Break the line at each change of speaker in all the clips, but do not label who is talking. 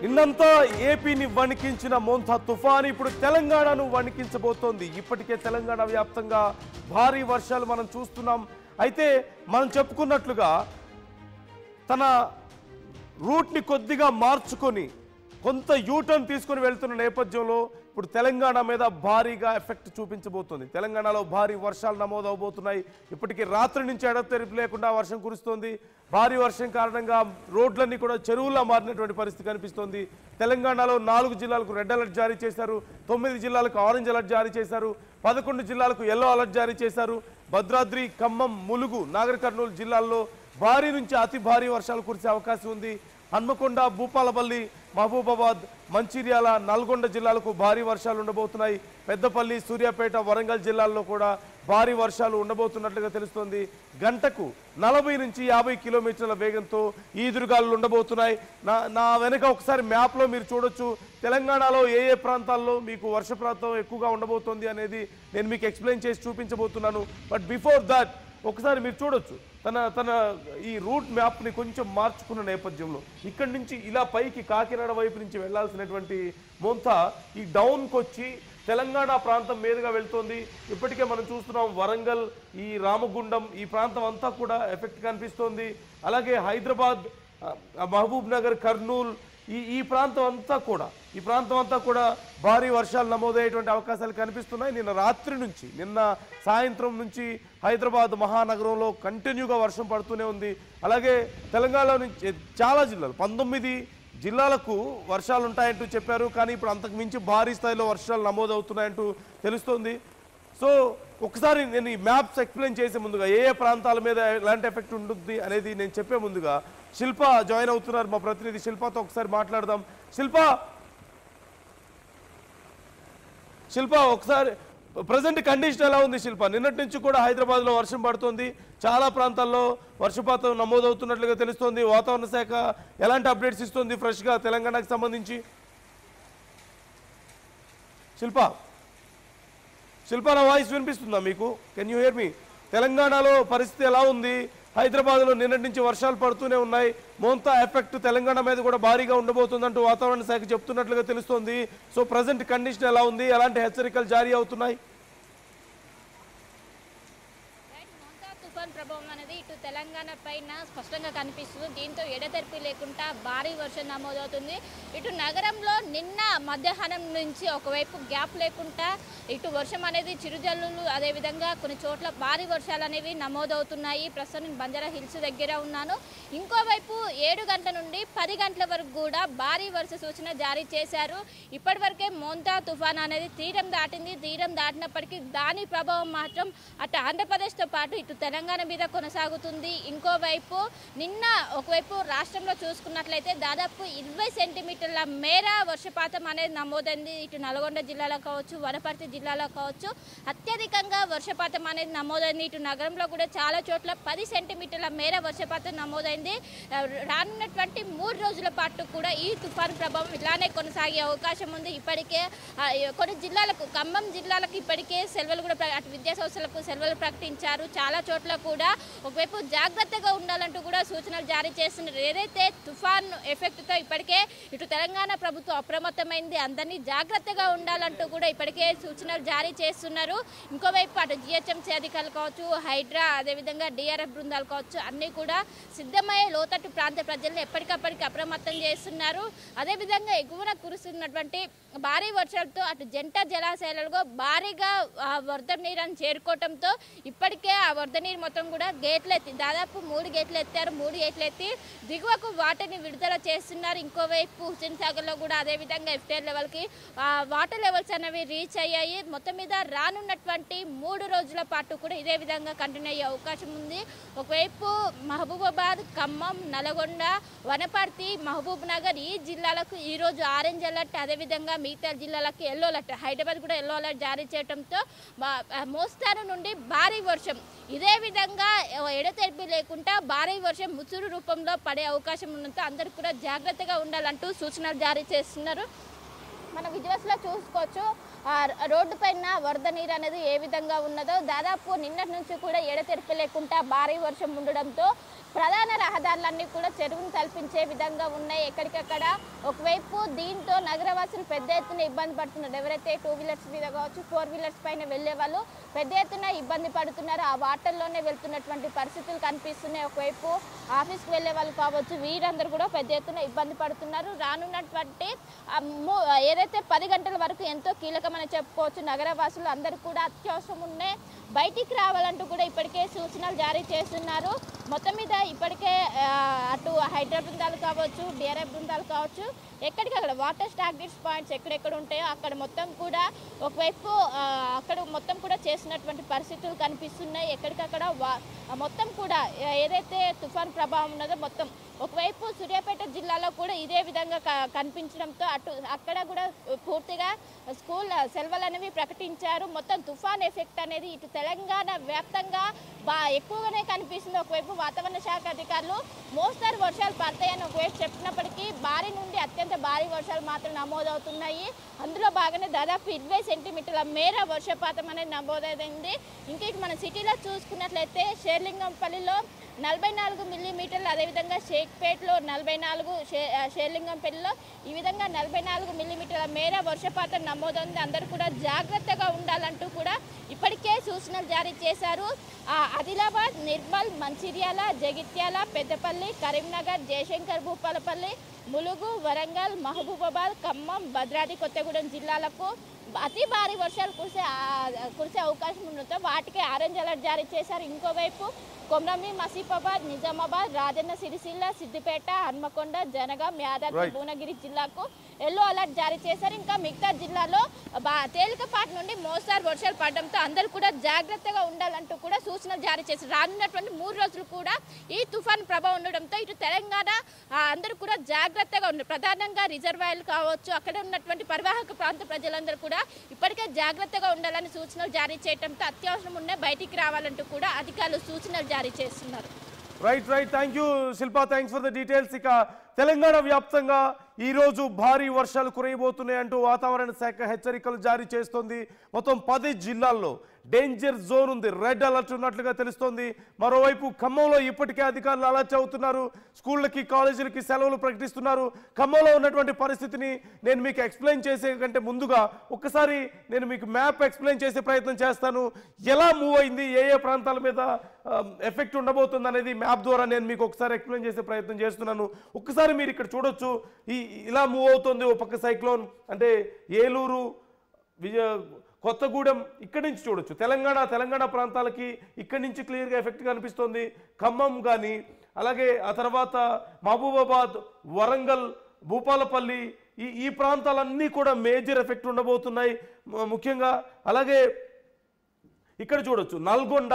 నిన్నంతా ఏపీని వణికించిన మోంతా తుఫాన్ ఇప్పుడు తెలంగాణను వణికించబోతోంది. ఇప్పటికే తెలంగాణ వ్యాప్తంగా భారీ వర్షాలు మనం చూస్తున్నాం. అయితే మనం చెప్పుకున్నట్లుగా తన రూట్ని కొద్దిగా మార్చుకొని కొంత యూటర్న్ తీసుకొని వెళ్తున్న నేపథ్యంలో ఇప్పుడు తెలంగాణ మీద భారీగా ఎఫెక్ట్ చూపించబోతోంది. తెలంగాణలో భారీ వర్షాలు నమోదవబోతున్నాయి. ఇప్పటికీ రాత్రి నుంచి ఎడతెరిపి లేకుండా వర్షం కురుస్తోంది. భారీ వర్షం కారణంగా రోడ్లన్నీ కూడా చెరువుల్లో మారినటువంటి పరిస్థితి కనిపిస్తోంది. తెలంగాణలో 4 జిల్లాలకు రెడ్ అలర్ట్ జారీ చేశారు, 9 జిల్లాలకు ఆరెంజ్ అలర్ట్ జారీ చేశారు, 11 జిల్లాలకు ఎల్లో అలర్ట్ జారీ చేశారు. భద్రాద్రి, ఖమ్మం, ములుగు, నాగర్ కర్నూలు జిల్లాల్లో భారీ నుంచి అతి భారీ వర్షాలు కురిసే అవకాశం ఉంది. హన్మకొండ, భూపాలపల్లి, మహబూబాబాద్, మంచిర్యాల, నల్గొండ జిల్లాలకు భారీ వర్షాలు ఉండబోతున్నాయి. పెద్దపల్లి, సూర్యాపేట, వరంగల్ జిల్లాల్లో కూడా భారీ వర్షాలు ఉండబోతున్నట్లుగా తెలుస్తోంది. గంటకు 40 నుంచి 50 కిలోమీటర్ల వేగంతో ఈదురుగాలు ఉండబోతున్నాయి. నా వెనక ఒకసారి మ్యాప్లో మీరు చూడొచ్చు తెలంగాణలో ఏ ఏ ప్రాంతాల్లో మీకు వర్షపాతం ఎక్కువగా ఉండబోతోంది అనేది నేను మీకు ఎక్స్ప్లెయిన్ చేసి చూపించబోతున్నాను. బట్ బిఫోర్ దాట్ ఒకసారి మీరు చూడొచ్చు తన ఈ రూట్ మ్యాప్ని కొంచెం మార్చుకున్న నేపథ్యంలో ఇక్కడి నుంచి ఇలా పైకి కాకినాడ వైపు నుంచి వెళ్లాల్సినటువంటి మోంతా ఈ డౌన్కి వచ్చి తెలంగాణ ప్రాంతం మీదుగా వెళ్తోంది. ఇప్పటికే మనం చూస్తున్నాం వరంగల్, ఈ రామగుండం, ఈ ప్రాంతం అంతా కూడా ఎఫెక్ట్ కనిపిస్తోంది. అలాగే హైదరాబాద్, మహబూబ్ నగర్, కర్నూలు, ఈ ప్రాంతం అంతా కూడా భారీ వర్షాలు నమోదయ్యేటువంటి అవకాశాలు కనిపిస్తున్నాయి. నిన్న సాయంత్రం నుంచి హైదరాబాద్ మహానగరంలో కంటిన్యూగా వర్షం పడుతూనే ఉంది. అలాగే తెలంగాణలో నుంచి చాలా జిల్లాలు 19 జిల్లాలకు వర్షాలు ఉంటాయంటూ చెప్పారు. కానీ ఇప్పుడు అంతకు మించి భారీ స్థాయిలో వర్షాలు నమోదవుతున్నాయంటూ తెలుస్తోంది. సో ఒకసారి నేను ఈ మ్యాప్స్ ఎక్స్ప్లెయిన్ చేసే ముందుగా ఏ ప్రాంతాల మీద ఎలాంటి ఎఫెక్ట్ ఉంటుంది అనేది నేను చెప్పే ముందుగా శిల్ప జాయిన్ అవుతున్నారు. మా ప్రతినిధి శిల్పతో ఒకసారి మాట్లాడదాం. శిల్ప ఒకసారి ప్రజెంట్ కండిషన్ ఎలా ఉంది శిల్ప? నిన్నటి నుంచి కూడా హైదరాబాద్లో వర్షం పడుతుంది, చాలా ప్రాంతాల్లో వర్షపాతం నమోదవుతున్నట్లుగా తెలుస్తోంది. వాతావరణ శాఖ ఎలాంటి అప్డేట్స్ ఇస్తుంది ఫ్రెష్గా తెలంగాణకు సంబంధించి? శిల్ప నా వాయిస్ వినిపిస్తుందా మీకు? కెన్ యూ హియర్ మీ? తెలంగాణలో పరిస్థితి ఎలా ఉంది? హైదరాబాద్లో నిన్నటి నుంచి వర్షాలు పడుతూనే ఉన్నాయి. మోంతా ఎఫెక్ట్ తెలంగాణ మీద కూడా భారీగా ఉండబోతుందంటూ వాతావరణ శాఖ చెప్తున్నట్లుగా తెలుస్తోంది. సో ప్రజెంట్ కండిషన్ ఎలా ఉంది? ఎలాంటి హెచ్చరికలు జారీ అవుతున్నాయి?
తుఫాన్ ప్రభావం అనేది ఇటు తెలంగాణ పైన స్పష్టంగా కనిపిస్తుంది. దీంతో ఎడతెరిపి లేకుండా భారీ వర్షం నమోదవుతుంది. ఇటు నగరంలో నిన్న మధ్యాహ్నం నుంచి ఒకవైపు గ్యాప్ లేకుండా ఇటు వర్షం అనేది చిరుజల్లులు, అదేవిధంగా కొన్ని చోట్ల భారీ వర్షాలు అనేవి నమోదవుతున్నాయి. ప్రస్తుతం నేను బంజారా హిల్స్ దగ్గర ఉన్నాను. ఇంకోవైపు 7 గంటల నుండి 10 గంటల వరకు కూడా భారీ వర్ష సూచన జారీ చేశారు. ఇప్పటివరకే మోంతా తుఫాన్ అనేది తీరం దాటింది. తీరం దాటినప్పటికీ దాని ప్రభావం మాత్రం అటు ఆంధ్రప్రదేశ్తో పాటు ఇటు తెలంగాణ మీద కొనసాగుతుంది. ఇంకోవైపు నిన్న ఒకవైపు రాష్ట్రంలో చూసుకున్నట్లయితే దాదాపు 20 సెంటీమీటర్ల మేర వర్షపాతం అనేది నమోదైంది. ఇటు నల్గొండ జిల్లాలో కావచ్చు, వనపర్తి జిల్లాలో కావచ్చు అత్యధికంగా వర్షపాతం అనేది నమోదైంది. ఇటు నగరంలో కూడా చాలా చోట్ల 10 సెంటీమీటర్ల మేర వర్షపాతం నమోదైంది. రానున్నటువంటి 3 రోజుల పాటు కూడా ఈ తుఫాను ప్రభావం ఇలానే కొనసాగే అవకాశం ఉంది. ఇప్పటికే కొన్ని జిల్లాలకు, ఖమ్మం జిల్లాలకు ఇప్పటికే సెలవులు కూడా అటు విద్యా సంస్థలకు సెలవులు ప్రకటించారు. చాలా చోట్ల కూడా ఒకవైపు జాగ్రత్తగా ఉండాలంటూ కూడా సూచనలు జారీ చేస్తున్నారు. ఏదైతే తుఫాన్ ఎఫెక్ట్తో ఇప్పటికే ఇటు తెలంగాణ ప్రభుత్వం అప్రమత్తమైంది, అందరినీ జాగ్రత్తగా ఉండాలంటూ కూడా ఇప్పటికే సూచనలు జారీ చేస్తున్నారు. ఇంకోవైపు అటు జిహెచ్ఎంసీ అధికారులు కావచ్చు, హైడ్రా, అదేవిధంగా డిఆర్ఎఫ్ బృందాలు కావచ్చు అన్నీ కూడా సిద్ధమయ్యే లోతట్టు ప్రాంత ప్రజలను ఎప్పటికప్పటికి అప్రమత్తం చేస్తున్నారు. అదేవిధంగా ఎగువన కురుస్తున్నటువంటి భారీ వర్షాలతో అటు జంట జలాశయాలలో భారీగా వరద నీరు చేరుకోవడంతో ఇప్పటికే ఆ వరద నీరు మొత్తం కూడా గేట్లు ఎత్తి దాదాపు 3 గేట్లు ఎత్తారు. 3 గేట్లు ఎత్తి దిగువకు వాటర్ని విడుదల చేస్తున్నారు. ఇంకోవైపు హుస్సేన్ సాగర్లో కూడా అదేవిధంగా ఎఫ్టీఆర్ లెవెల్కి వాటర్ లెవెల్స్ అనేవి రీచ్ అయ్యాయి. మొత్తం మీద రానున్నటువంటి 3 రోజుల పాటు కూడా ఇదే విధంగా కంటిన్యూ అయ్యే అవకాశం ఉంది. ఒకవైపు మహబూబాబాద్, ఖమ్మం, నల్గొండ, వనపర్తి, మహబూబ్ నగర్ ఈ జిల్లాలకు ఈరోజు ఆరెంజ్ అలర్ట్, అదేవిధంగా మిగతా జిల్లాలకు ఎల్లో అలర్ట్, హైదరాబాద్ కూడా ఎల్లో అలర్ట్ జారీ చేయడంతో మోస్తారు నుండి భారీ వర్షం ఇదే విధంగా ఎడతెరిపి లేకుండా భారీ వర్షం ముసురు రూపంలో పడే అవకాశం ఉన్నందుకు అందరూ కూడా జాగ్రత్తగా ఉండాలంటూ సూచనలు జారీ చేస్తున్నారు. మన విజువల్స్లో చూసుకోవచ్చు రోడ్డు పైన వరద నీరు అనేది ఏ విధంగా ఉన్నదో. దాదాపు నిన్నటి నుంచి కూడా ఎడతెరిపి లేకుండా భారీ వర్షం ఉండడంతో ప్రధాన రహదారులన్నీ కూడా చెరువును తలపించే విధంగా ఉన్నాయి. ఎక్కడికక్కడ ఒకవైపు దీంతో నగరవాసులు పెద్ద ఎత్తున ఇబ్బంది పడుతున్నారు. ఎవరైతే 2 వీలర్స్ మీద కావచ్చు 4 వీలర్స్ పైన వెళ్లే వాళ్ళు పెద్ద ఎత్తున ఇబ్బంది పడుతున్నారు. ఆ వాటర్లోనే వెళ్తున్నటువంటి పరిస్థితులు కనిపిస్తున్నాయి. ఒకవైపు ఆఫీస్కి వెళ్లే వాళ్ళు కావచ్చు, వీరందరూ కూడా పెద్ద ఎత్తున ఇబ్బంది పడుతున్నారు. రానున్నటువంటి ఏదైతే 10 గంటల వరకు ఎంతో కీలకమని చెప్పుకోవచ్చు. నగరవాసులు అందరూ కూడా అత్యవసరం ఉన్నాయి బయటికి రావాలంటూ కూడా ఇప్పటికే సూచనలు జారీ చేస్తున్నారు. మొత్తం మీద ఇప్పటికే అటు హైడ్రా బృందాలు కావచ్చు, డిఆర్ఎఫ్ బృందాలు కావచ్చు, ఎక్కడికక్కడ వాటర్ స్టాగ్నెట్స్ పాయింట్స్ ఎక్కడెక్కడ ఉంటాయో అక్కడ మొత్తం కూడా ఒకవైపు అక్కడ మొత్తం కూడా చేసినటువంటి పరిస్థితులు కనిపిస్తున్నాయి. ఎక్కడికక్కడ మొత్తం కూడా ఏదైతే తుఫాన్ ప్రభావం ఉన్నదో మొత్తం ఒకవైపు సూర్యాపేట జిల్లాలో కూడా ఇదే విధంగా కనిపించడంతో అక్కడ కూడా పూర్తిగా స్కూల్ సెలవులు అనేవి ప్రకటించారు. మొత్తం తుఫాన్ ఎఫెక్ట్ అనేది ఇటు తెలంగాణ వ్యాప్తంగా ఎక్కువగానే కనిపిస్తుంది. ఒకవైపు వాతావరణ శాఖ అధికారులు మోస్తరు వర్షాలు పడతాయని ఒకవైపు చెప్పినప్పటికీ భారీ నుండి అత్యంత భారీ వర్షాలు మాత్రం నమోదవుతున్నాయి. అందులో భాగంగా దాదాపు 20 సెంటీమీటర్ల మేర వర్షపాతం అనేది నమోదైంది. ఇంకా ఇటు మన సిటీలో చూసుకున్నట్లయితే షేర్లింగంపల్లిలో 44 మిల్లీమీటర్లు, అదేవిధంగా షేక్పేట్లో 44, షేర్లింగంపల్లిలో ఈ విధంగా 44 మిల్లీమీటర్ల మేర వర్షపాతం నమోదైంది. అందరూ కూడా జాగ్రత్తగా ఉండాలంటూ కూడా ఇప్పటికే సూచనలు జారీ చేశారు. ఆదిలాబాద్, నిర్మల్, మంచిర్యాల, జగిత్యాల, పెద్దపల్లి, కరీంనగర్, జయశంకర్ భూపాలపల్లి, ములుగు, వరంగల్, మహబూబాబాద్, ఖమ్మం, భద్రాద్రి కొత్తగూడెం జిల్లాలకు అతి భారీ వర్షాలు కురిసే అవకాశం ఉండడంతో వాటికి ఆరెంజ్ అలర్ట్ జారీ చేశారు. ఇంకోవైపు కొమరంభీం, మసిఫాబాద్, నిజామాబాద్, రాజన్న సిరిసిల్ల, సిద్దిపేట, హన్మకొండ, జనగాం, యాదాద్రి, భువనగిరి జిల్లాకు ఎల్లో అలర్ట్ జారీ చేశారు. ఇంకా మిగతా జిల్లాలో తేలికపాటి నుండి మోస్తారు వర్షాలు పడడంతో అందరూ కూడా జాగ్రత్తగా ఉండాలంటూ కూడా సూచనలు జారీ చేశారు. రానున్నటువంటి 3 రోజులు కూడా ఈ తుఫాన్ ప్రభావం ఉండడంతో ఇటు తెలంగాణ అందరూ కూడా జాగ్రత్తగా ఉన్నారు. ప్రధానంగా రిజర్వాయర్లు కావచ్చు, అక్కడ ఉన్నటువంటి పరివాహక ప్రాంత ప్రజలందరూ కూడా ఇప్పటికే జాగ్రత్తగా ఉండాలని సూచనలు జారీ చేయడంతో అత్యవసరం ఉన్న బయటికి రావాలంటూ కూడా అధికారులు సూచనలు జారీ చేస్తున్నారు.
Right thank you Shilpa, thanks for the details. ఇక తెలంగాణ వ్యాప్తంగా ఈరోజు భారీ వర్షాలు కురియబోతున్నాయంటూ వాతావరణ శాఖ హెచ్చరికలు జారీ చేస్తోంది. మొత్తం 10 జిల్లాల్లో డేంజర్ జోన్ ఉంది, రెడ్ అలర్ట్ ఉన్నట్లుగా తెలుస్తోంది. మరోవైపు ఖమ్మంలో ఇప్పటికే అధికారులు అలర్ట్ అవుతున్నారు. స్కూళ్ళకి, కాలేజీలకి సెలవులు ప్రకటిస్తున్నారు. ఖమ్మంలో ఉన్నటువంటి పరిస్థితిని నేను మీకు ఎక్స్ప్లెయిన్ చేసే కంటే ముందుగా ఒక్కసారి నేను మీకు మ్యాప్ ఎక్స్ప్లెయిన్ చేసే ప్రయత్నం చేస్తాను. ఎలా మూవ్ అయింది, ఏ ప్రాంతాల మీద ఎఫెక్ట్ ఉండబోతుంది అనేది మ్యాప్ ద్వారా నేను మీకు ఒకసారి ఎక్స్ప్లెయిన్ చేసే ప్రయత్నం చేస్తున్నాను. ఒక్కసారి మీరు ఇక్కడ చూడొచ్చు, ఇలా మూవ్ అవుతుంది. ఒక పక్క సైక్లోన్ అంటే ఏలూరు, కొత్తగూడెం ఇక్కడి నుంచి చూడొచ్చు. తెలంగాణ ప్రాంతాలకి ఇక్కడి నుంచి క్లియర్గా ఎఫెక్ట్ కనిపిస్తుంది. ఖమ్మం కానీ, అలాగే ఆ తర్వాత మహబూబాబాద్, వరంగల్, భూపాలపల్లి ఈ ప్రాంతాలన్నీ కూడా మేజర్ ఎఫెక్ట్ ఉండబోతున్నాయి ముఖ్యంగా. అలాగే ఇక్కడ చూడొచ్చు నల్గొండ,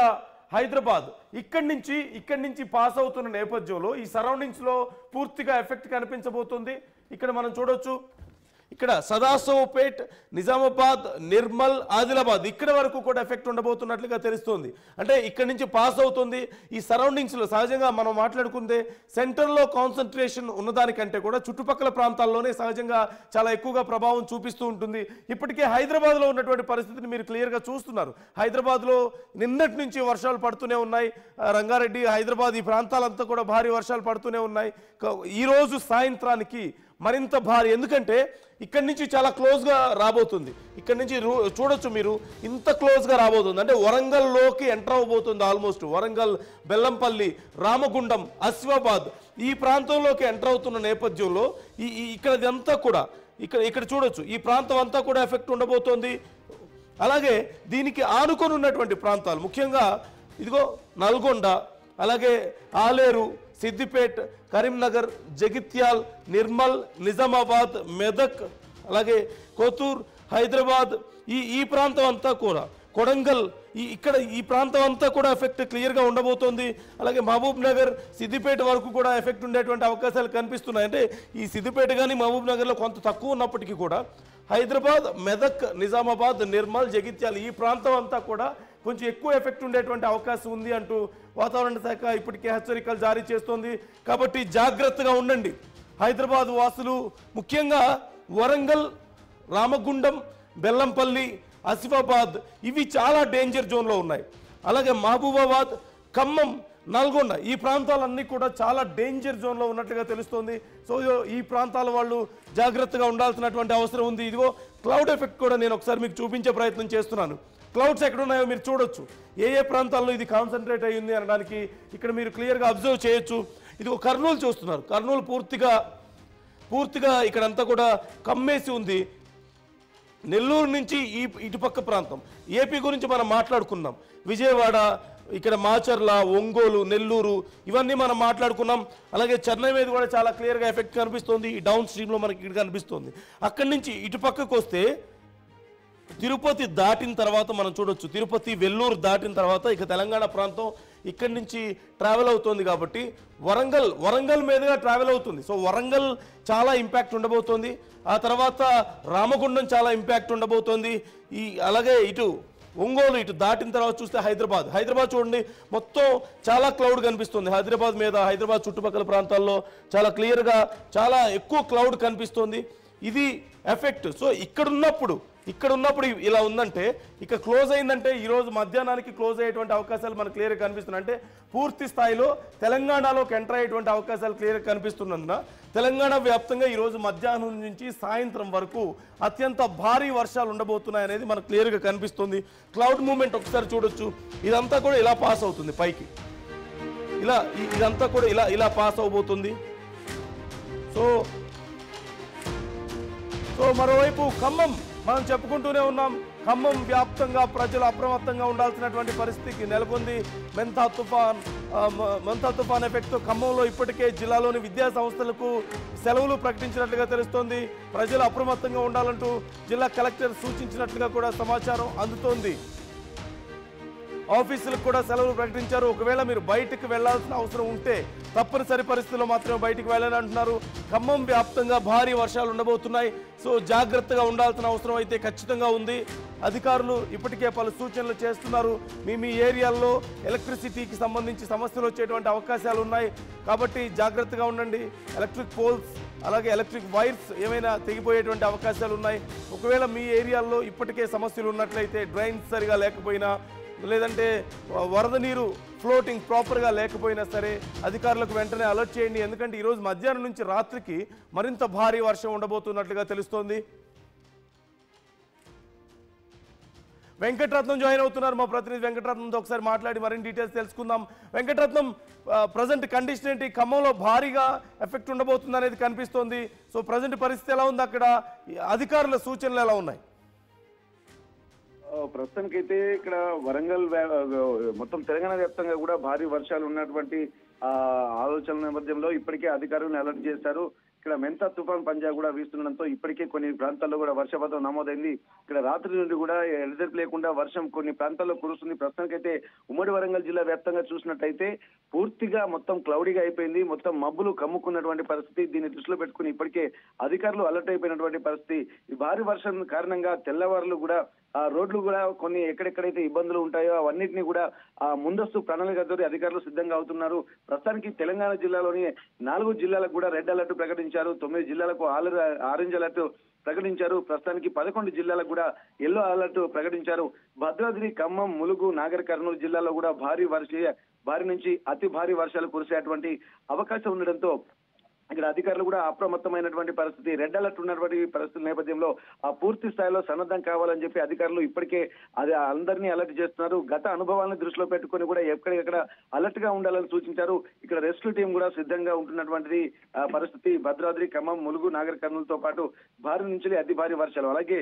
హైదరాబాద్ ఇక్కడి నుంచి పాస్ అవుతున్న నేపథ్యంలో ఈ సరౌండింగ్స్లో పూర్తిగా ఎఫెక్ట్ కనిపించబోతుంది. ఇక్కడ మనం చూడొచ్చు, ఇక్కడ సదాశివపేట్, నిజామాబాద్, నిర్మల్, ఆదిలాబాద్ ఇక్కడ వరకు కూడా ఎఫెక్ట్ ఉండబోతున్నట్లుగా తెలుస్తుంది. అంటే ఇక్కడ నుంచి పాస్ అవుతుంది. ఈ సరౌండింగ్స్లో సహజంగా మనం మాట్లాడుకుంటే సెంటర్లో కాన్సన్ట్రేషన్ ఉన్నదానికంటే కూడా చుట్టుపక్కల ప్రాంతాల్లోనే సహజంగా చాలా ఎక్కువగా ప్రభావం చూపిస్తూ ఉంటుంది. ఇప్పటికే హైదరాబాద్లో ఉన్నటువంటి పరిస్థితిని మీరు క్లియర్గా చూస్తున్నారు. హైదరాబాద్లో నిన్నటి నుంచి వర్షాలు పడుతూనే ఉన్నాయి. రంగారెడ్డి, హైదరాబాద్ ఈ ప్రాంతాలంతా కూడా భారీ వర్షాలు పడుతూనే ఉన్నాయి. ఈరోజు సాయంత్రానికి మరింత భారీ, ఎందుకంటే ఇక్కడి నుంచి చాలా క్లోజ్గా రాబోతుంది. ఇక్కడి నుంచి చూడొచ్చు మీరు, ఇంత క్లోజ్గా రాబోతుంది. అంటే వరంగల్లోకి ఎంటర్ అవబోతుంది. ఆల్మోస్ట్ వరంగల్, బెల్లంపల్లి, రామగుండం, ఆసిఫాబాద్ ఈ ప్రాంతంలోకి ఎంటర్ అవుతున్న నేపథ్యంలో ఇక్కడంతా కూడా ఇక్కడ చూడొచ్చు, ఈ ప్రాంతం అంతా కూడా ఎఫెక్ట్ ఉండబోతోంది. అలాగే దీనికి ఆనుకొని ఉన్నటువంటి ప్రాంతాలు ముఖ్యంగా ఇదిగో నల్గొండ, అలాగే ఆలేరు, సిద్దిపేట్, కరీంనగర్, జగిత్యాల్, నిర్మల్, నిజామాబాద్, మెదక్, అలాగే కొత్తూర్, హైదరాబాద్ ఈ ప్రాంతం అంతా కూడా, కొడంగల్ ఇక్కడ ఈ ప్రాంతం అంతా కూడా ఎఫెక్ట్ క్లియర్గా ఉండబోతోంది. అలాగే మహబూబ్ నగర్, సిద్దిపేట వరకు కూడా ఎఫెక్ట్ ఉండేటువంటి అవకాశాలు కనిపిస్తున్నాయి. అంటే ఈ సిద్దిపేట కానీ మహబూబ్ నగర్లో కొంత తక్కువ ఉన్నప్పటికీ కూడా హైదరాబాద్, మెదక్, నిజామాబాద్, నిర్మల్, జగిత్యాల్ ఈ ప్రాంతం అంతా కూడా కొంచెం ఎక్కువ ఎఫెక్ట్ ఉండేటువంటి అవకాశం ఉంది అంటూ వాతావరణ శాఖ ఇప్పటికే హెచ్చరికలు జారీ చేస్తోంది. కాబట్టి జాగ్రత్తగా ఉండండి హైదరాబాద్ వాసులు. ముఖ్యంగా వరంగల్, రామగుండం, బెల్లంపల్లి, ఆసిఫాబాద్ ఇవి చాలా డేంజర్ జోన్లో ఉన్నాయి. అలాగే మహబూబాబాద్, ఖమ్మం, నల్గొండ ఈ ప్రాంతాలన్నీ కూడా చాలా డేంజర్ జోన్లో ఉన్నట్లుగా తెలుస్తోంది. సో ఈ ప్రాంతాల వాళ్ళు జాగ్రత్తగా ఉండాల్సినటువంటి అవసరం ఉంది. ఇదిగో క్లౌడ్ ఎఫెక్ట్ కూడా నేను ఒకసారి మీకు చూపించే ప్రయత్నం చేస్తున్నాను. క్లౌడ్స్ ఎక్కడున్నాయో మీరు చూడొచ్చు. ఏ ఏ ప్రాంతాల్లో ఇది కాన్సన్ట్రేట్ అయ్యింది అనడానికి ఇక్కడ మీరు క్లియర్గా అబ్జర్వ్ చేయొచ్చు. ఇదిగో కర్నూలు చూస్తున్నారు. కర్నూలు పూర్తిగా ఇక్కడంతా కూడా కమ్మేసి ఉంది. నెల్లూరు నుంచి ఇటుపక్క ప్రాంతం ఏపీ గురించి మనం మాట్లాడుకున్నాం. విజయవాడ, ఇక్కడ మాచర్ల, ఒంగోలు, నెల్లూరు ఇవన్నీ మనం మాట్లాడుకున్నాం. అలాగే చెన్నై మీద కూడా చాలా క్లియర్గా ఎఫెక్ట్ కనిపిస్తుంది. ఈ డౌన్ స్ట్రీమ్లో మనకి ఇక్కడ కనిపిస్తుంది. అక్కడి నుంచి ఇటు పక్కకు వస్తే తిరుపతి దాటిన తర్వాత మనం చూడొచ్చు. తిరుపతి, వెల్లూరు దాటిన తర్వాత ఇక తెలంగాణ ప్రాంతం ఇక్కడి నుంచి ట్రావెల్ అవుతుంది. కాబట్టి వరంగల్ మీదుగా ట్రావెల్ అవుతుంది. సో వరంగల్ చాలా ఇంపాక్ట్ ఉండబోతోంది. ఆ తర్వాత రామగుండం చాలా ఇంపాక్ట్ ఉండబోతోంది. అలాగే ఇటు ఒంగోలు ఇటు దాటిన తర్వాత చూస్తే హైదరాబాద్ చూడండి, మొత్తం చాలా క్లౌడ్ కనిపిస్తుంది. హైదరాబాద్ చుట్టుపక్కల ప్రాంతాల్లో చాలా క్లియర్గా చాలా ఎక్కువ క్లౌడ్ కనిపిస్తుంది. ఇది ఎఫెక్ట్. సో ఇక్కడ ఉన్నప్పుడు ఇలా ఉందంటే, ఇక క్లోజ్ అయిందంటే ఈరోజు మధ్యాహ్నానికి క్లోజ్ అయ్యేటువంటి అవకాశాలు మనకు క్లియర్గా కనిపిస్తున్నాయి. అంటే పూర్తి స్థాయిలో తెలంగాణలోకి ఎంటర్ అయ్యేటువంటి అవకాశాలు క్లియర్గా కనిపిస్తున్నందున తెలంగాణ వ్యాప్తంగా ఈరోజు మధ్యాహ్నం నుంచి సాయంత్రం వరకు అత్యంత భారీ వర్షాలు ఉండబోతున్నాయి అనేది మనకు క్లియర్గా కనిపిస్తుంది. క్లౌడ్ మూవ్మెంట్ ఒకసారి చూడొచ్చు. ఇదంతా కూడా ఇలా పాస్ అవుతుంది పైకి, ఇదంతా కూడా ఇలా పాస్ అవబోతుంది. సో మరోవైపు ఖమ్మం మనం చెప్పుకుంటూనే ఉన్నాం. ఖమ్మం వ్యాప్తంగా ప్రజలు అప్రమత్తంగా ఉండాల్సినటువంటి పరిస్థితికి నెలకొంది. మెంతా తుఫాన్ ఎఫెక్ట్తో ఖమ్మంలో ఇప్పటికే జిల్లాలోని విద్యా సంస్థలకు సెలవులు ప్రకటించినట్లుగా తెలుస్తోంది. ప్రజలు అప్రమత్తంగా ఉండాలంటూ జిల్లా కలెక్టర్ సూచించినట్లుగా కూడా సమాచారం అందుతోంది. ఆఫీసులకు కూడా సెలవులు ప్రకటించారు. ఒకవేళ మీరు బయటకు వెళ్లాల్సిన అవసరం ఉంటే తప్పనిసరి పరిస్థితుల్లో మాత్రమే బయటికి వెళ్ళాలని అంటున్నారు. ఖమ్మం వ్యాప్తంగా భారీ వర్షాలు ఉండబోతున్నాయి. సో జాగ్రత్తగా ఉండాల్సిన అవసరం అయితే ఖచ్చితంగా ఉంది. అధికారులు ఇప్పటికే పలు సూచనలు చేస్తున్నారు. మీ ఏరియాల్లో ఎలక్ట్రిసిటీకి సంబంధించి సమస్యలు వచ్చేటువంటి అవకాశాలు ఉన్నాయి. కాబట్టి జాగ్రత్తగా ఉండండి. ఎలక్ట్రిక్ పోల్స్ అలాగే ఎలక్ట్రిక్ వైర్స్ ఏమైనా తెగిపోయేటువంటి అవకాశాలు ఉన్నాయి. ఒకవేళ మీ ఏరియాల్లో ఇప్పటికే సమస్యలు ఉన్నట్లయితే డ్రైన్స్ సరిగా లేకపోయినా, లేదంటే వరద నీరు ఫ్లోటింగ్ ప్రాపర్గా లేకపోయినా సరే అధికారులకు వెంటనే అలర్ట్ చేయండి. ఎందుకంటే ఈరోజు మధ్యాహ్నం నుంచి రాత్రికి మరింత భారీ వర్షం ఉండబోతున్నట్లుగా తెలుస్తోంది. వెంకటరత్నం జాయిన్ అవుతున్నారు. మా ప్రతినిధి వెంకటరత్నంతో ఒకసారి మాట్లాడి మరిన్ని డీటెయిల్స్ తెలుసుకుందాం. వెంకటరత్నం, ప్రజెంట్ కండిషన్ ఏంటి? ఖమ్మంలో భారీగా ఎఫెక్ట్ ఉండబోతుంది అనేది కనిపిస్తోంది. సో ప్రజెంట్ పరిస్థితి ఎలా ఉంది? అక్కడ అధికారుల సూచనలు ఎలా ఉన్నాయి?
ప్రస్తుతానికైతే ఇక్కడ వరంగల్ మొత్తం తెలంగాణ వ్యాప్తంగా కూడా భారీ వర్షాలు ఉన్నటువంటి ఆలోచనల నేపథ్యంలో ఇప్పటికే అధికారులను అలర్ట్ చేశారు. ఇక్కడ మెంతా తుఫాన్ పంజా కూడా వీస్తుండడంతో ఇప్పటికే కొన్ని ప్రాంతాల్లో కూడా వర్షపాతం నమోదైంది. ఇక్కడ రాత్రి నుండి కూడా ఎడతెరిపి లేకుండా వర్షం కొన్ని ప్రాంతాల్లో కురుస్తుంది. ప్రస్తుతానికైతే ఉమ్మడి వరంగల్ జిల్లా వ్యాప్తంగా చూసినట్టయితే పూర్తిగా మొత్తం క్లౌడీగా అయిపోయింది. మొత్తం మబ్బులు కమ్ముకున్నటువంటి పరిస్థితి. దీన్ని దృష్టిలో పెట్టుకుని ఇప్పటికే అధికారులు అలర్ట్ అయిపోయినటువంటి పరిస్థితి. ఈ భారీ వర్షం కారణంగా తెల్లవారులు కూడా రోడ్లు కూడా కొన్ని ఎక్కడెక్కడైతే ఇబ్బందులు ఉంటాయో అవన్నింటినీ కూడా ముందస్తు ప్రణాళికతో అధికారులు సిద్ధంగా అవుతున్నారు. ప్రస్తుతానికి తెలంగాణ జిల్లాలోని 4 జిల్లాలకు కూడా రెడ్ అలర్ట్ ప్రకటించారు. 9 జిల్లాలకు ఆరెంజ్ అలర్ట్ ప్రకటించారు. ప్రస్తుతానికి 11 జిల్లాలకు కూడా ఎల్లో అలర్ట్ ప్రకటించారు. భద్రాద్రి, ఖమ్మం, ములుగు, నాగర్ కర్నూలు జిల్లాలో కూడా భారీ నుంచి అతి భారీ వర్షాలు కురిసేటువంటి అవకాశం ఉండడంతో ఇక్కడ అధికారులు కూడా అప్రమత్తమైనటువంటి పరిస్థితి. రెడ్ అలర్ట్ ఉన్నటువంటి పరిస్థితుల నేపథ్యంలో పూర్తి స్థాయిలో సన్నద్ధం కావాలని చెప్పి అధికారులు ఇప్పటికే అందరినీ అలర్ట్ చేస్తున్నారు. గత అనుభవాలను దృష్టిలో పెట్టుకుని కూడా ఎక్కడెక్కడ అలర్ట్ గా ఉండాలని సూచించారు. ఇక్కడ రెస్క్యూ టీం కూడా సిద్ధంగా ఉంటున్నటువంటిది పరిస్థితి. భద్రాద్రి, ఖమ్మం, ములుగు, నాగర్ కర్నూలుతో పాటు భారీ నుంచి అతి భారీ వర్షాలు, అలాగే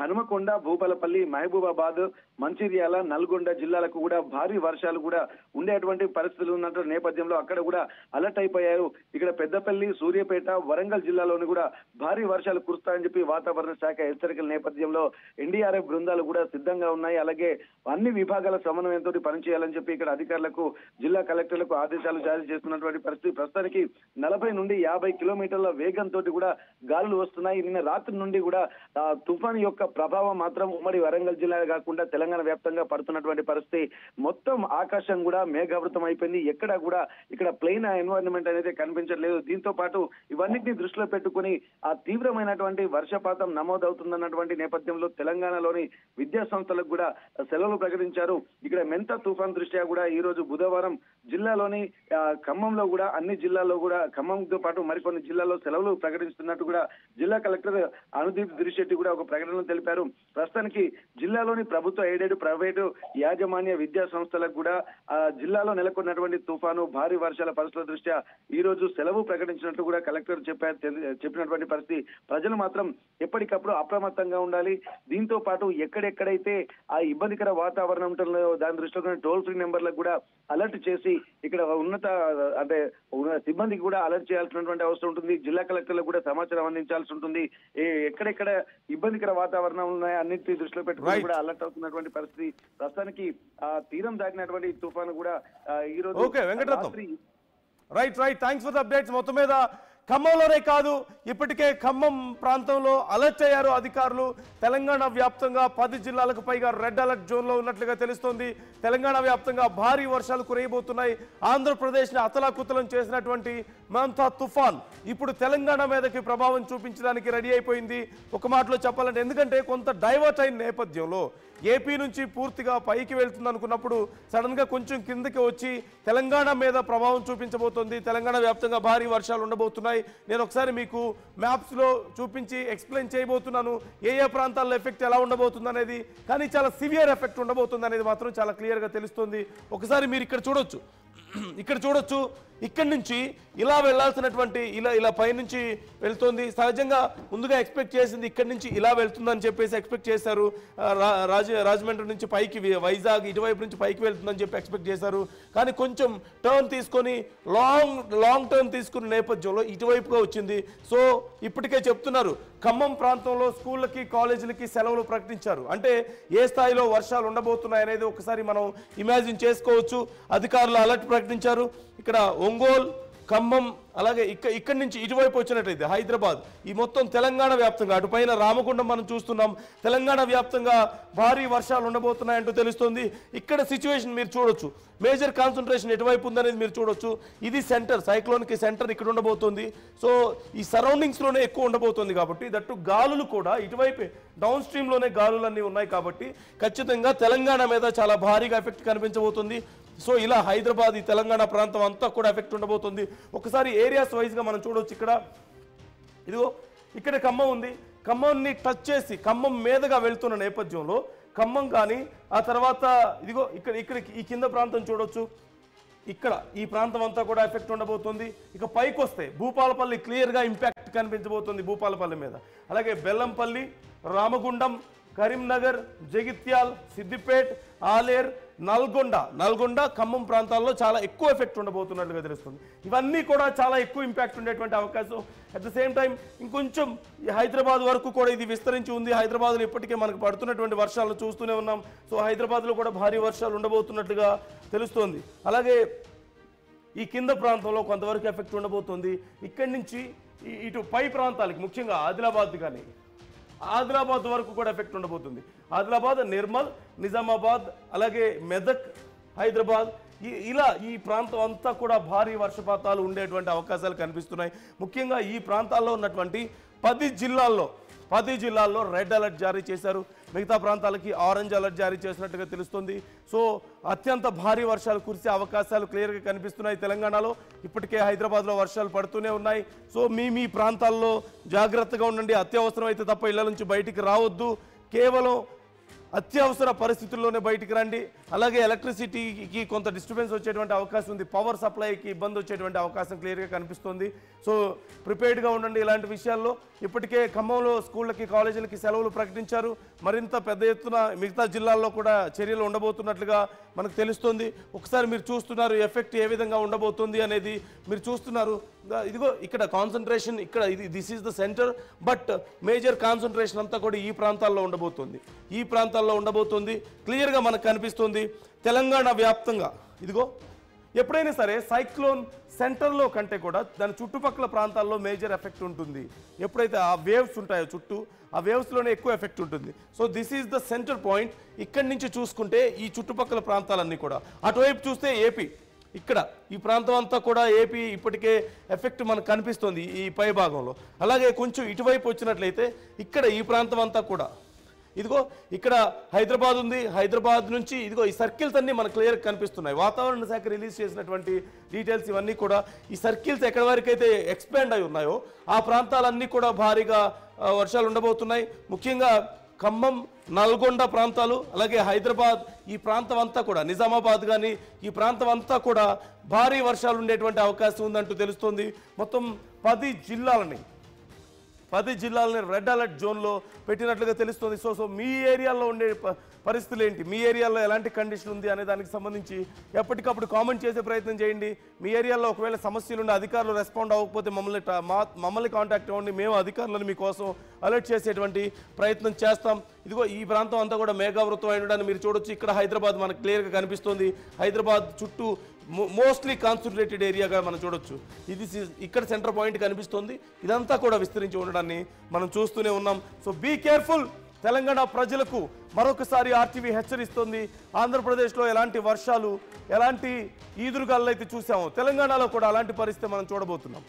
హనుమకొండ, భూపాలపల్లి, మహబూబాబాద్, మంచిర్యాల, నల్గొండ జిల్లాలకు కూడా భారీ వర్షాలు కూడా ఉండేటువంటి పరిస్థితులు ఉన్న నేపథ్యంలో అక్కడ కూడా అలర్ట్ అయిపోయారు. ఇక్కడ పెద్దపల్లి, సూర్యాపేట, వరంగల్ జిల్లాలోని కూడా భారీ వర్షాలు కురుస్తాయని చెప్పి వాతావరణ శాఖ హెచ్చరికల నేపథ్యంలో ఎన్డీఆర్ఎఫ్ బృందాలు కూడా సిద్ధంగా ఉన్నాయి. అలాగే అన్ని విభాగాల సమన్వయంతో పనిచేయాలని చెప్పి ఇక్కడ అధికారులకు, జిల్లా కలెక్టర్లకు ఆదేశాలు జారీ చేస్తున్నటువంటి పరిస్థితి. ప్రస్తుతానికి 40 నుండి 50 కిలోమీటర్ల వేగంతో కూడా గాలులు వస్తున్నాయి. నిన్న రాత్రి నుండి కూడా తుఫాన్ యొక్క ప్రభావం మాత్రం ఉమ్మడి వరంగల్ జిల్లా కాకుండా తెలంగాణ వ్యాప్తంగా పడుతున్నటువంటి పరిస్థితి. మొత్తం ఆకాశం కూడా మేఘావృతం అయిపోయింది. ఎక్కడా కూడా ఇక్కడ ప్లెయిన్ ఎన్వైరన్మెంట్ అనేది కనిపించట్లేదు. దీంతో దీంతో పాటు ఇవన్నిటిని దృష్టిలో పెట్టుకుని ఆ తీవ్రమైనటువంటి వర్షపాతం నమోదవుతుందన్నటువంటి నేపథ్యంలో తెలంగాణలోని విద్యా సంస్థలకు కూడా సెలవులు ప్రకటించారు. ఇక్కడ మెంత తుఫాన్ దృష్ట్యా కూడా ఈ రోజు బుధవారం జిల్లాలోని ఖమ్మంలో కూడా అన్ని జిల్లాల్లో కూడా ఖమ్మంతో పాటు మరికొన్ని జిల్లాల్లో సెలవులు ప్రకటిస్తున్నట్టు కూడా జిల్లా కలెక్టర్ అనుదీప్ దిరిశెట్టి కూడా ఒక ప్రకటనలో తెలిపారు. ప్రస్తుతానికి జిల్లాలోని ప్రభుత్వ ఎయిడెడ్ ప్రైవేటు యాజమాన్య విద్యా సంస్థలకు కూడా జిల్లాలో నెలకొన్నటువంటి తుఫాను భారీ వర్షాల పరిస్థితుల దృష్ట్యా ఈ రోజు సెలవు ప్రకటించినట్టు కూడా కలెక్టర్ చెప్పినటువంటి పరిస్థితి. ప్రజలు మాత్రం ఎప్పటికప్పుడు అప్రమత్తంగా ఉండాలి. దీంతో పాటు ఎక్కడెక్కడైతే ఆ ఇబ్బందికర వాతావరణం ఉంటుందో దాని దృష్టిలో టోల్ ఫ్రీ నెంబర్లకు కూడా అలర్ట్ చేసి ఇక్కడ సిబ్బందికి కూడా అలర్ట్ చేయాల్సినటువంటి అవసరం ఉంటుంది. జిల్లా కలెక్టర్లకు కూడా సమాచారం అందించాల్సి ఉంటుంది. ఎక్కడెక్కడ ఇబ్బందికర వాతావరణం ఉన్నాయో అన్నింటినీ దృష్టిలో పెట్టుకుని కూడా అలర్ట్ అవుతున్నటువంటి పరిస్థితి. ప్రస్తుతానికి తీరం దాటినటువంటి తుఫాను కూడా ఈ రోజు
right thanks for the updates. మొత్తం మీద ఖమ్మంలోనే కాదు, ఇప్పటికే ఖమ్మం ప్రాంతంలో అలర్ట్ అయ్యారు అధికారులు. తెలంగాణ వ్యాప్తంగా 10 జిల్లాలకు పైగా రెడ్ అలర్ట్ జోన్లో ఉన్నట్లుగా తెలుస్తోంది. తెలంగాణ వ్యాప్తంగా భారీ వర్షాలు కురియబోతున్నాయి. ఆంధ్రప్రదేశ్ని అతలాకుతలం చేసినటువంటి మెంతా తుఫాన్ ఇప్పుడు తెలంగాణ మీదకి ప్రభావం చూపించడానికి రెడీ అయిపోయింది ఒక మాటలో చెప్పాలంటే. ఎందుకంటే కొంత డైవర్ట్ అయిన నేపథ్యంలో ఏపీ నుంచి పూర్తిగా పైకి వెళ్తుంది అనుకున్నప్పుడు సడన్గా కొంచెం కిందకి వచ్చి తెలంగాణ మీద ప్రభావం చూపించబోతోంది. తెలంగాణ వ్యాప్తంగా భారీ వర్షాలు ఉండబోతున్నాయి. నేను ఒకసారి మీకు మ్యాప్స్లో చూపించి ఎక్స్ప్లెయిన్ చేయబోతున్నాను ఏ ప్రాంతాల్లో ఎఫెక్ట్ ఎలా ఉండబోతుంది అనేది. కానీ చాలా సివియర్ ఎఫెక్ట్ ఉండబోతుంది అనేది మాత్రం చాలా క్లియర్గా తెలుస్తుంది. ఒకసారి మీరు ఇక్కడ చూడొచ్చు, ఇక్కడి నుంచి ఇలా వెళ్లాల్సినటువంటి ఇలా పైనుంచి వెళ్తుంది. సహజంగా ముందుగా ఎక్స్పెక్ట్ చేసింది ఇక్కడి నుంచి ఇలా వెళ్తుందని చెప్పేసి ఎక్స్పెక్ట్ చేశారు. రాజమండ్రి నుంచి పైకి వైజాగ్ ఇటువైపు నుంచి పైకి వెళ్తుందని చెప్పి ఎక్స్పెక్ట్ చేశారు. కానీ కొంచెం టర్న్ తీసుకొని లాంగ్ టర్న్ తీసుకున్న నేపథ్యంలో ఇటువైపుగా వచ్చింది. సో ఇప్పటికే చెప్తున్నారు ఖమ్మం ప్రాంతంలో స్కూళ్ళకి కాలేజీలకి సెలవులు ప్రకటించారు. అంటే ఏ స్థాయిలో వర్షాలు ఉండబోతున్నాయి అనేది ఒకసారి మనం ఇమాజిన్ చేసుకోవచ్చు. అధికారులు అలర్ట్ ప్రకటించారు. ఇక్కడ ఒంగోలు, ఖమ్మం, అలాగే ఇక్కడి నుంచి ఇటువైపు వచ్చినట్టయితే హైదరాబాద్, ఈ మొత్తం తెలంగాణ వ్యాప్తంగా అటుపైన రామగుండం మనం చూస్తున్నాం. తెలంగాణ వ్యాప్తంగా భారీ వర్షాలు ఉండబోతున్నాయంటూ తెలుస్తుంది. ఇక్కడ సిచ్యువేషన్ మీరు చూడొచ్చు, మేజర్ కాన్సన్ట్రేషన్ ఎటువైపు ఉందనేది మీరు చూడొచ్చు. ఇది సెంటర్, సైక్లోన్కి సెంటర్ ఇక్కడ ఉండబోతుంది. సో ఈ సరౌండింగ్స్లోనే ఎక్కువ ఉండబోతుంది కాబట్టి దట్టు గాలులు కూడా ఇటువైపే డౌన్ స్ట్రీమ్లోనే గాలులన్నీ ఉన్నాయి కాబట్టి ఖచ్చితంగా తెలంగాణ మీద చాలా భారీగా ఎఫెక్ట్ కనిపించబోతుంది. సో ఇలా హైదరాబాద్, ఈ తెలంగాణ ప్రాంతం అంతా కూడా ఎఫెక్ట్ ఉండబోతుంది. ఒకసారి ఏరియాస్ వైజ్గా మనం చూడవచ్చు. ఇక్కడ ఖమ్మం ఉంది. ఖమ్మంని టచ్ చేసి ఖమ్మం మీదుగా వెళ్తున్న నేపథ్యంలో ఖమ్మం కానీ ఆ తర్వాత ఇక్కడ ఈ కింద ప్రాంతం చూడొచ్చు. ఇక్కడ ఈ ప్రాంతం అంతా కూడా ఎఫెక్ట్ ఉండబోతుంది. ఇక పైకి వస్తే భూపాలపల్లి క్లియర్గా ఇంపాక్ట్ కనిపించబోతుంది భూపాలపల్లి మీద. అలాగే బెల్లంపల్లి, రామగుండం, కరీంనగర్, జగిత్యాల్, సిద్దిపేట్, ఆలేర్, నల్గొండ, ఖమ్మం ప్రాంతాల్లో చాలా ఎక్కువ ఎఫెక్ట్ ఉండబోతున్నట్లుగా తెలుస్తుంది. ఇవన్నీ కూడా చాలా ఎక్కువ ఇంపాక్ట్ ఉండేటువంటి అవకాశం. అట్ ద సేమ్ టైం ఇంకొంచెం హైదరాబాద్ వరకు కూడా ఇది విస్తరించి ఉంది. హైదరాబాద్లో ఇప్పటికే మనకు పడుతున్నటువంటి వర్షాలను చూస్తూనే ఉన్నాం. సో హైదరాబాద్లో కూడా భారీ వర్షాలు ఉండబోతున్నట్లుగా తెలుస్తోంది. అలాగే ఈ కింద ప్రాంతంలో కొంతవరకు ఎఫెక్ట్ ఉండబోతుంది. ఇక్కడి నుంచి ఇటు పై ప్రాంతాలకి ముఖ్యంగా ఆదిలాబాద్ వరకు కూడా ఎఫెక్ట్ ఉండబోతుంది. ఆదిలాబాద్, నిర్మల్, నిజామాబాద్, అలాగే మెదక్, హైదరాబాద్, ఇలా ఈ ప్రాంతం అంతా కూడా భారీ వర్షపాతాలు ఉండేటువంటి అవకాశాలు కనిపిస్తున్నాయి. ముఖ్యంగా ఈ ప్రాంతాల్లో ఉన్నటువంటి 10 జిల్లాల్లో రెడ్ అలర్ట్ జారీ చేశారు. మిగతా ప్రాంతాలకి ఆరెంజ్ అలర్ట్ జారీ చేసినట్టుగా తెలుస్తుంది. సో అత్యంత భారీ వర్షాలు కురిసే అవకాశాలు క్లియర్గా కనిపిస్తున్నాయి తెలంగాణలో. ఇప్పటికే హైదరాబాద్లో వర్షాలు పడుతూనే ఉన్నాయి. సో మీ ప్రాంతాల్లో జాగ్రత్తగా ఉండండి. అత్యవసరం అయితే తప్ప ఇళ్ల నుంచి బయటికి రావద్దు. కేవలం అత్యవసర పరిస్థితుల్లోనే బయటికి రండి. అలాగే ఎలక్ట్రిసిటీకి కొంత డిస్టర్బెన్స్ వచ్చేటువంటి అవకాశం ఉంది. పవర్ సప్లైకి ఇబ్బంది వచ్చేటువంటి అవకాశం క్లియర్గా కనిపిస్తుంది. సో ప్రిపేర్డ్గా ఉండండి ఇలాంటి విషయాల్లో. ఇప్పటికే ఖమ్మంలో స్కూళ్ళకి కాలేజీలకి సెలవులు ప్రకటించారు. మరింత పెద్ద ఎత్తున మిగతా జిల్లాల్లో కూడా చర్యలు ఉండబోతున్నట్లుగా మనకు తెలుస్తుంది. ఒకసారి మీరు చూస్తున్నారు ఎఫెక్ట్ ఏ విధంగా ఉండబోతుంది అనేది మీరు చూస్తున్నారు. ఇక్కడ concentration this is the centre, but major concentration అంతా కూడా ఈ ప్రాంతాల్లో ఉండబోతుంది. క్లియర్గా మనకు కనిపిస్తుంది తెలంగాణ వ్యాప్తంగా. ఎప్పుడైనా సరే సైక్లోన్ సెంటర్లో కంటే కూడా దాని చుట్టుపక్కల ప్రాంతాల్లో మేజర్ ఎఫెక్ట్ ఉంటుంది. ఎప్పుడైతే ఆ వేవ్స్ ఉంటాయో చుట్టూ, ఆ వేవ్స్లోనే ఎక్కువ ఎఫెక్ట్ ఉంటుంది. So this is the centre point. ఇక్కడి నుంచి చూసుకుంటే ఈ చుట్టుపక్కల ప్రాంతాలన్నీ కూడా, అటువైపు చూస్తే ఏపీ, ఇక్కడ ఈ ప్రాంతం అంతా కూడా ఏపీ ఇప్పటికే ఎఫెక్ట్ మనకు కనిపిస్తుంది ఈ పై భాగంలో. అలాగే కొంచెం ఇటువైపు వచ్చినట్లయితే ఇక్కడ ఈ ప్రాంతం అంతా కూడా ఇదిగో ఇక్కడ హైదరాబాద్ ఉంది. హైదరాబాద్ నుంచి ఇదిగో ఈ సర్కిల్స్ అన్నీ మనకు క్లియర్గా కనిపిస్తున్నాయి. వాతావరణ శాఖ రిలీజ్ చేసినటువంటి డీటెయిల్స్ ఇవన్నీ కూడా ఈ సర్కిల్స్ ఎక్కడి వరకు అయితే ఎక్స్పాండ్ అయి ఉన్నాయో ఆ ప్రాంతాలన్నీ కూడా భారీగా వర్షాలు ఉండబోతున్నాయి. ముఖ్యంగా ఖమ్మం, నల్గొండ ప్రాంతాలు, అలాగే హైదరాబాద్ ఈ ప్రాంతం అంతా కూడా, నిజామాబాద్ కానీ ఈ ప్రాంతం అంతా కూడా భారీ వర్షాలు ఉండేటువంటి అవకాశం ఉందంటూ తెలుస్తుంది. మొత్తం 10 జిల్లాలని రెడ్ అలర్ట్ జోన్లో పెట్టినట్లుగా తెలుస్తుంది. సో మీ ఏరియాలో ఉండే పరిస్థితులు ఏంటి, మీ ఏరియాలో ఎలాంటి కండిషన్ ఉంది అనే దానికి సంబంధించి ఎప్పటికప్పుడు కామెంట్ చేసే ప్రయత్నం చేయండి. మీ ఏరియాలో ఒకవేళ సమస్యలు ఉండి అధికారులు రెస్పాండ్ అవ్వకపోతే మమ్మల్ని కాంటాక్ట్ అవ్వండి. మేము అధికారులను మీకోసం అలర్ట్ చేసేటువంటి ప్రయత్నం చేస్తాం. ఇదిగో ఈ ప్రాంతం అంతా కూడా మేఘావృతం అయి ఉండడాన్ని మీరు చూడొచ్చు. ఇక్కడ హైదరాబాద్ మనకు క్లియర్గా కనిపిస్తుంది. హైదరాబాద్ చుట్టూ మోస్ట్లీ కాన్సన్ట్రేటెడ్ ఏరియాగా మనం చూడొచ్చు. ఇది ఇక్కడ సెంటర్ పాయింట్ కనిపిస్తుంది. ఇదంతా కూడా విస్తరించి ఉండడాన్ని మనం చూస్తూనే ఉన్నాం. So be careful. తెలంగాణ ప్రజలకు మరొకసారి ఆర్టీవీ హెచ్చరిస్తుంది. ఆంధ్రప్రదేశ్లో ఎలాంటి వర్షాలు, ఎలాంటి ఈదురుగాలు అయితే చూసామో తెలంగాణలో కూడా అలాంటి పరిస్థితి మనం చూడబోతున్నాం.